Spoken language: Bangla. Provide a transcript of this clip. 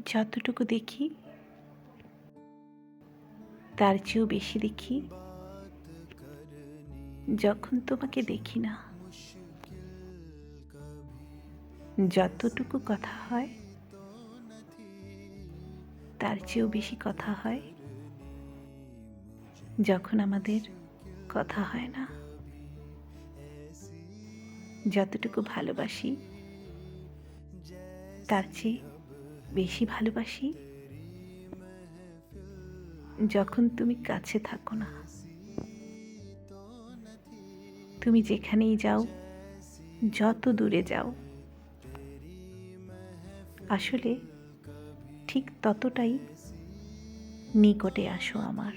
যতটুকু দেখি তার চেয়েও বেশি দেখি যখন তোমাকে দেখি না। যতটুকু কথা হয় তার চেয়েও বেশি কথা হয় যখন আমাদের কথা হয় না। যতটুকু ভালোবাসি তার চেয়ে বেশি ভালোবাসি যখন তুমি কাছে থাকো না। তুমি যেখানেই যাও, যত দূরে যাও, আসলে ঠিক ততটাই নিকটে আসো আমার।